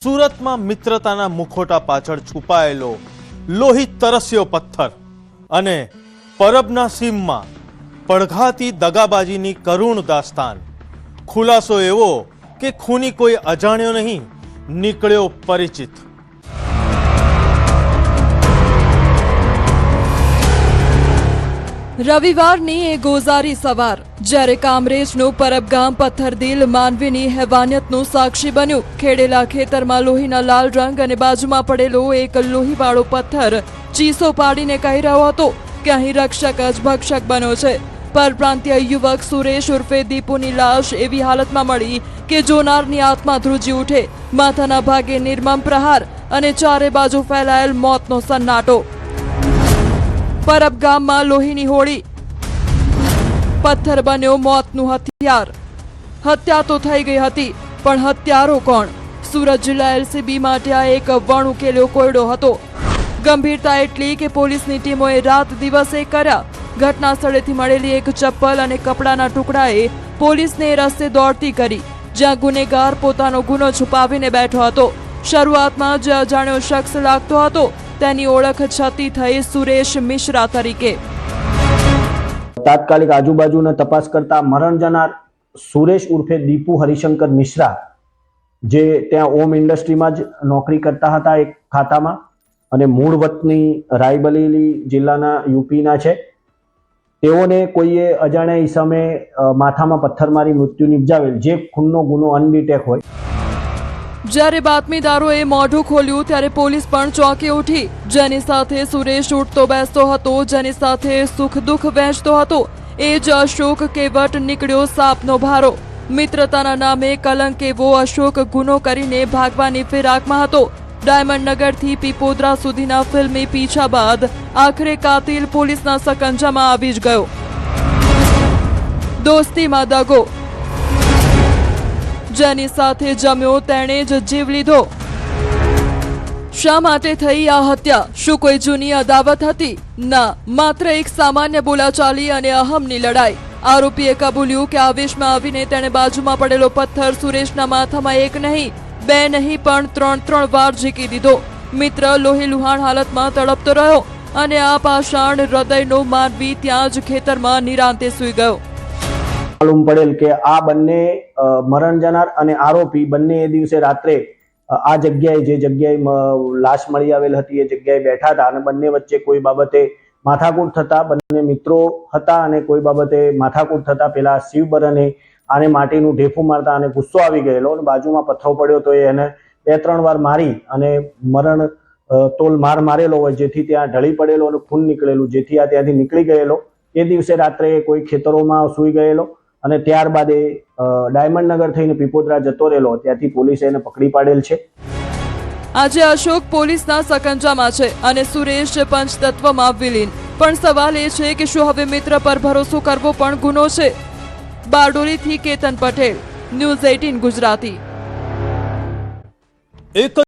સુરતમાં મિત્રતાના મુખોટા પાછળ છુપાયેલો લોહી તરસ્યો પથ્થર અને પરબના સીમમાં પડઘાતી દગાબાજીની કરુણ દાસ્તાન. ખુલાસો એવો કે ખૂની કોઈ અજાણ્યો નહીં, નીકળ્યો પરિચિત. રવિવારની એ ગોઝારી સવાર જ્યારે કામરેજનું પરબગામ પથ્થરદિલ માનવીની હેવાનિયતનું સાક્ષી બન્યું. ખેડેલા ખેતરમાં લોહીના લાલ રંગ અને બાજુમાં પડેલો એક લોહીવાળો પથ્થર ચીસો પાડીને કહી રહ્યો હતો કે અહીં રક્ષક જ ભક્ષક બન્યો છે. પરપ્રાંતીય યુવક સુરેશ ઉર્ફે દીપુની લાશ એવી હાલતમાં મળી કે જોનારની આત્મા ધ્રુજી ઉઠે. માથાના ભાગે નિર્મમ પ્રહાર અને ચારે બાજુ ફેલાયેલ મોતનો સન્નાટો. પરબગામમાં લોહીની હોળી, પથ્થર બન્યો મોતનું હથિયાર. હત્યા તો થઈ ગઈ હતી, પણ હત્યારો કોણ? સુરત જિલ્લા એલસીબી માટે આ એક વણુકેલો કોયડો હતો. ગંભીરતા એટલી કે પોલીસની ટીમોએ રાત દિવસે કર્યા. ઘટના સ્થળેથી મળેલી એક ચપ્પલ અને કપડાના ટુકડાએ પોલીસને રસ્તે દોડતી કરી, જ્યાં ગુનેગાર પોતાનો ગુનો છુપાવીને બેઠો હતો. શરૂઆતમાં જે અજાણ્યો શખ્સ લાગતો હતો તેની ઓળખ છતી થઈ સુરેશ મિશ્રા તરીકે. તાત્કાલિક આજુબાજુને તપાસ કરતા મરણ જનાર સુરેશ ઉર્ફે દીપુ હરિશંકર મિશ્રા, જે ત્યાં ઓમ ઇન્ડસ્ટ્રીમાં જ નોકરી કરતા હતા એક ખાતામાં, અને મૂળ વતની રાયબરેલી જિલ્લાના યુપીના છે. તેઓને કોઈએ અજાણ્યા ઈસમે માથામાં પથ્થર મારી મૃત્યુ નિપજાવેલ, જે ખૂનનો ગુનો અનડિટેક હોય. જ્યારે બાતમીદારોએ મોઢું ખોલ્યું ત્યારે પોલીસ પણ ચોંકી ઉઠી. જેની સાથે સુરેશ ઉઠતો બેસતો હતો, જેની સાથે સુખ દુઃખ વહેંચતો હતો, એ જ અશોક કેવટ નીકળ્યો સાપનો ભારો. મિત્રતાના નામે કલંક એવો અશોક ગુનો કરીને ભાગવાની ફિરાકમાં હતો. ડાયમંડ નગરથી પીપોદરા સુધીના ફિલ્મી પીછા બાદ આખરે કાતિલ પોલીસના સકંજામાં આવી જ ગયો. દોસ્તીમાં દગો, જેની સાથે જમ્યો તેણે જ જીવ લીધો. શા માટે થઈ આ હત્યા? શું કોઈ જૂની અદાવત હતી? ના, માત્ર એક સામાન્ય બોલાચાલી અને અહમની લડાઈ. આરોપીએ કબૂલ્યું કે આવેશમાં આવીને તેણે બાજુમાં પડેલો પથ્થર સુરેશના માથામાં એક નહીં, બે નહીં, પણ ત્રણ વાર ઝીકી દીધો. મિત્ર લોહી લુહાણ હાલતમાં તડપતો રહ્યો અને આ પાષાણ હૃદયનો માનવી ત્યાં જ ખેતરમાં નિરાંતે સૂઈ ગયો. માલુમ પડેલ કે આ બંને મરણ જનાર અને આરોપી બંને એ દિવસે રાત્રે આ જગ્યાએ, જે જગ્યાએ લાશ મળી આવેલ હતી, એ જગ્યાએ બેઠા હતા અને બંને વચ્ચે કોઈ બાબતે માથાકૂટ થતા, બંને મિત્રો હતા અને કોઈ બાબતે માથાકૂટ થતા પેલા શિવબરને આને માટીનું ઢેફું મારતા અને ગુસ્સો આવી ગયેલો અને બાજુમાં પથ્થરો પડ્યો તો એને 2-3 વાર મારી અને મરણ તોલ માર મારેલો હોય, જેથી ત્યાં ઢળી પડેલો અને ખૂન નીકળેલું, જેથી આ ત્યાંથી નીકળી ગયેલો. એ દિવસે રાત્રે કોઈ ખેતરોમાં સૂઈ ગયેલો અને ત્યારબાદ એ ડાયમંડ નગર થઈને પીપોદરા જતો રહેલો. ત્યાંથી પોલીસે એને પકડી પાડેલ છે. આજે અશોક પોલીસના સકંજામાં છે અને સુરેશ પંચતત્વમાં વિલીન. પણ સવાલ એ છે કે શું હવે મિત્ર પર ભરોસો કરવો પણ ગુનો છે? બારડોલીથી કેતન પટેલ, ન્યૂઝ 18 ગુજરાતી. એક